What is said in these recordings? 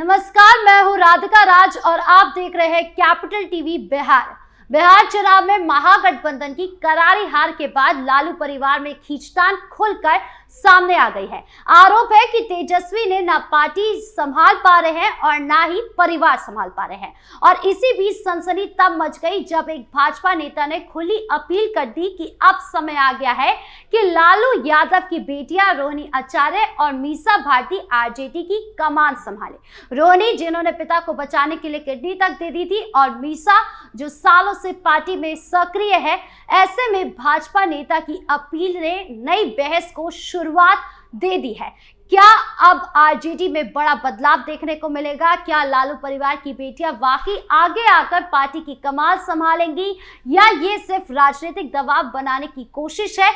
नमस्कार, मैं हूं राधिका राज और आप देख रहे हैं कैपिटल टीवी बिहार। बिहार चुनाव में महागठबंधन की करारी हार के बाद लालू परिवार में खींचतान खुलकर सामने आ गई है। आरोप है कि तेजस्वी ने ना पार्टी संभाल पा रहे हैं और ना ही परिवार संभाल पा रहे हैं। और इसी बीच सनसनी तब मच गई जब एक भाजपा नेता ने खुली अपील कर दी कि अब समय आ गया है कि लालू यादव की बेटियां रोहिणी आचार्य और मीसा भारती आरजेडी की कमान संभाले। रोहिणी, जिन्होंने पिता को बचाने के लिए किडनी तक दे दी थी, और मीसा, जो सालों से पार्टी में सक्रिय है। ऐसे में भाजपा नेता की अपील ने नई बहस को शुरुआत दे दी है। क्या अब आरजेडी में बड़ा बदलाव देखने को मिलेगा? क्या लालू परिवार की बेटियां वाकई आगे आकर पार्टी की कमान संभालेंगी या ये सिर्फ राजनीतिक दबाव बनाने की कोशिश है?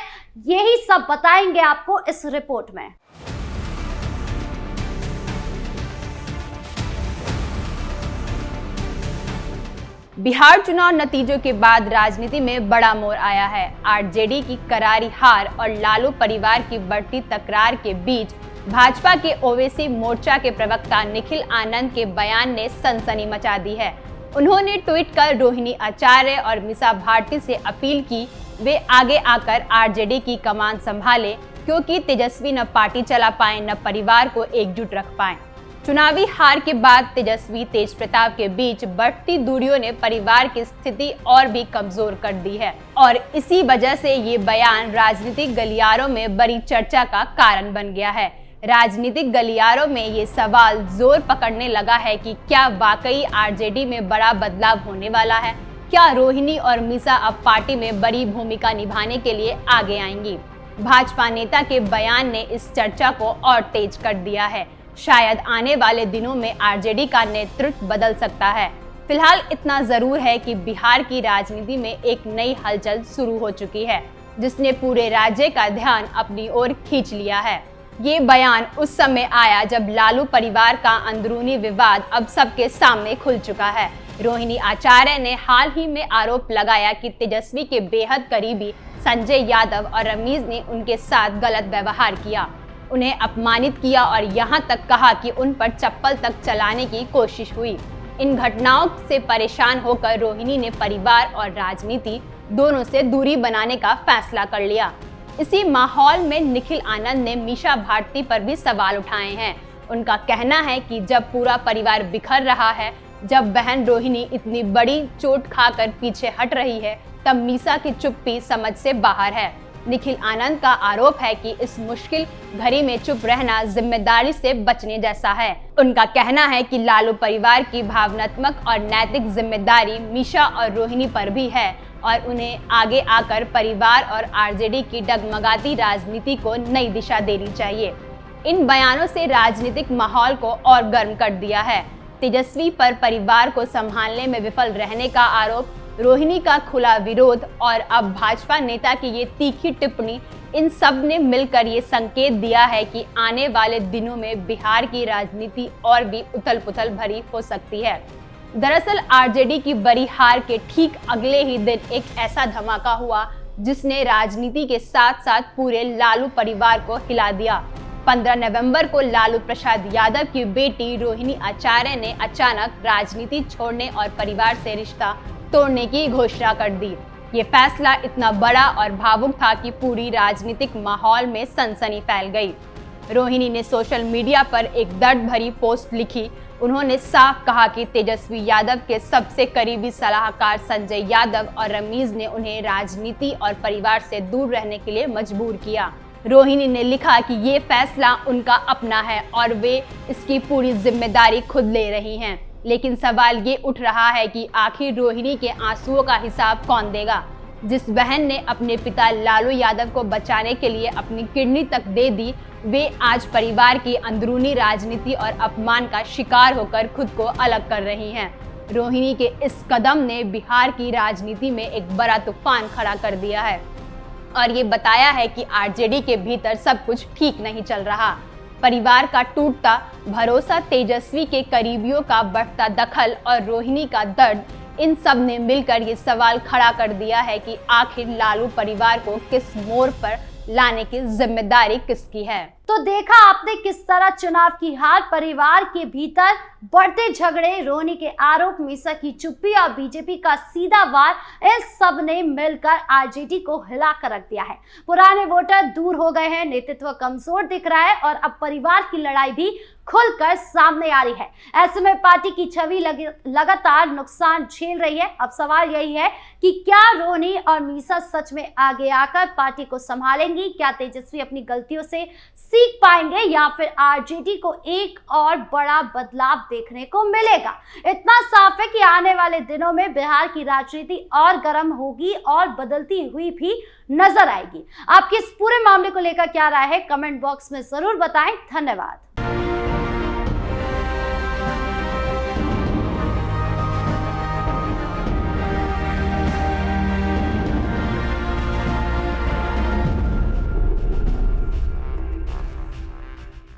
यही सब बताएंगे आपको इस रिपोर्ट में। बिहार चुनाव नतीजों के बाद राजनीति में बड़ा मोड़ आया है। आरजेडी की करारी हार और लालू परिवार की बढ़ती तकरार के बीच भाजपा के ओवैसी मोर्चा के प्रवक्ता निखिल आनंद के बयान ने सनसनी मचा दी है। उन्होंने ट्वीट कर रोहिणी आचार्य और मीसा भारती से अपील की वे आगे आकर आरजेडी की कमान संभाले, क्योंकि तेजस्वी न पार्टी चला पाए न परिवार को एकजुट रख पाए। चुनावी हार के बाद तेजस्वी तेज प्रताप के बीच बढ़ती दूरियों ने परिवार की स्थिति और भी कमजोर कर दी है और इसी वजह से ये बयान राजनीतिक गलियारों में बड़ी चर्चा का कारण बन गया है। राजनीतिक गलियारों में ये सवाल जोर पकड़ने लगा है कि क्या वाकई आरजेडी में बड़ा बदलाव होने वाला है? क्या रोहिणी और मीसा अब पार्टी में बड़ी भूमिका निभाने के लिए आगे आएंगी? भाजपा नेता के बयान ने इस चर्चा को और तेज कर दिया है। शायद आने वाले दिनों में आरजेडी का नेतृत्व बदल सकता है। फिलहाल इतना जरूर है कि बिहार की राजनीति में एक नई हलचल शुरू हो चुकी है, जिसने पूरे राज्य का ध्यान अपनी ओर खींच लिया है। ये बयान उस समय आया जब लालू परिवार का अंदरूनी विवाद अब सबके सामने खुल चुका है। रोहिणी आचार्य ने हाल ही में आरोप लगाया कि तेजस्वी के बेहद करीबी संजय यादव और रमीज ने उनके साथ गलत व्यवहार किया, उन्हें अपमानित किया और यहाँ तक कहा कि उन पर चप्पल तक चलाने की कोशिश हुई। इन घटनाओं से परेशान होकर रोहिणी ने परिवार और राजनीति दोनों से दूरी बनाने का फैसला कर लिया। इसी माहौल में निखिल आनंद ने मीसा भारती पर भी सवाल उठाए हैं। उनका कहना है कि जब पूरा परिवार बिखर रहा है, जब बहन रोहिणी इतनी बड़ी चोट खाकर पीछे हट रही है, तब मीसा की चुप्पी समझ से बाहर है। निखिल आनंद का आरोप है कि इस मुश्किल घड़ी में चुप रहना जिम्मेदारी से बचने जैसा है। उनका कहना है कि लालू परिवार की भावनात्मक और नैतिक जिम्मेदारी मीसा और रोहिणी पर भी है और उन्हें आगे आकर परिवार और आरजेडी की डगमगाती राजनीति को नई दिशा देनी चाहिए। इन बयानों से राजनीतिक माहौल को और गर्म कर दिया है। तेजस्वी पर परिवार को संभालने में विफल रहने का आरोप, रोहिणी का खुला विरोध और अब भाजपा नेता की ये तीखी टिप्पणी, इन सब ने मिलकर ये संकेत दिया है कि आने वाले दिनों में बिहार की राजनीति और भी उथल-पुथल भरी हो सकती है। दरअसल आरजेडी की बड़ी हार के ठीक अगले ही दिन एक ऐसा धमाका हुआ जिसने राजनीति के साथ साथ पूरे लालू परिवार को हिला दिया। 15 नवंबर को लालू प्रसाद यादव की बेटी रोहिणी आचार्य ने अचानक राजनीति छोड़ने और परिवार से रिश्ता तोड़ने की घोषणा कर दी। ये फैसला इतना बड़ा और भावुक था कि पूरी राजनीतिक माहौल में सनसनी फैल गई। रोहिणी ने सोशल मीडिया पर एक दर्द भरी पोस्ट लिखी। उन्होंने साफ कहा कि तेजस्वी यादव के सबसे करीबी सलाहकार संजय यादव और रमीज ने उन्हें राजनीति और परिवार से दूर रहने के लिए मजबूर किया। रोहिणी ने लिखा कि ये फैसला उनका अपना है और वे इसकी पूरी जिम्मेदारी खुद ले रही हैं। लेकिन सवाल ये उठ रहा है कि आखिर रोहिणी के आंसुओं का हिसाब कौन देगा? जिस बहन ने अपने पिता लालू यादव को बचाने के लिए अपनी किडनी तक दे दी, वे आज परिवार की अंदरूनी राजनीति और अपमान का शिकार होकर खुद को अलग कर रही हैं। रोहिणी के इस कदम ने बिहार की राजनीति में एक बड़ा तूफान खड़ा कर दिया है और ये बताया है कि आरजेडी के भीतर सब कुछ ठीक नहीं चल रहा। परिवार का टूटता भरोसा, तेजस्वी के करीबियों का बढ़ता दखल और रोहिणी का दर्द, इन सब ने मिलकर ये सवाल खड़ा कर दिया है कि आखिर लालू परिवार को किस मोड़ पर लाने की जिम्मेदारी किसकी है। तो देखा आपने किस तरह चुनाव की हार, परिवार के भीतर बढ़ते झगड़े, रोनी के आरोप, मीसा की चुप्पी और बीजेपी का सीधा वार, इन सब ने मिलकर आरजेडी को हिलाकर रख दिया है। पुराने वोटर दूर हो गए हैं, नेतृत्व कमजोर दिख रहा है और अब परिवार की लड़ाई भी खुलकर सामने आ रही है। ऐसे में पार्टी की छवि लगातार नुकसान झेल रही है। अब सवाल यही है कि क्या रोनी और मीसा सच में आगे आकर पार्टी को संभालेंगी? क्या तेजस्वी अपनी गलतियों से सीख पाएंगे या फिर आरजेडी को एक और बड़ा बदलाव देखने को मिलेगा? इतना साफ है कि आने वाले दिनों में बिहार की राजनीति और गर्म होगी और बदलती हुई भी नजर आएगी। आपकी इस पूरे मामले को लेकर क्या राय है, कमेंट बॉक्स में जरूर बताएं। धन्यवाद।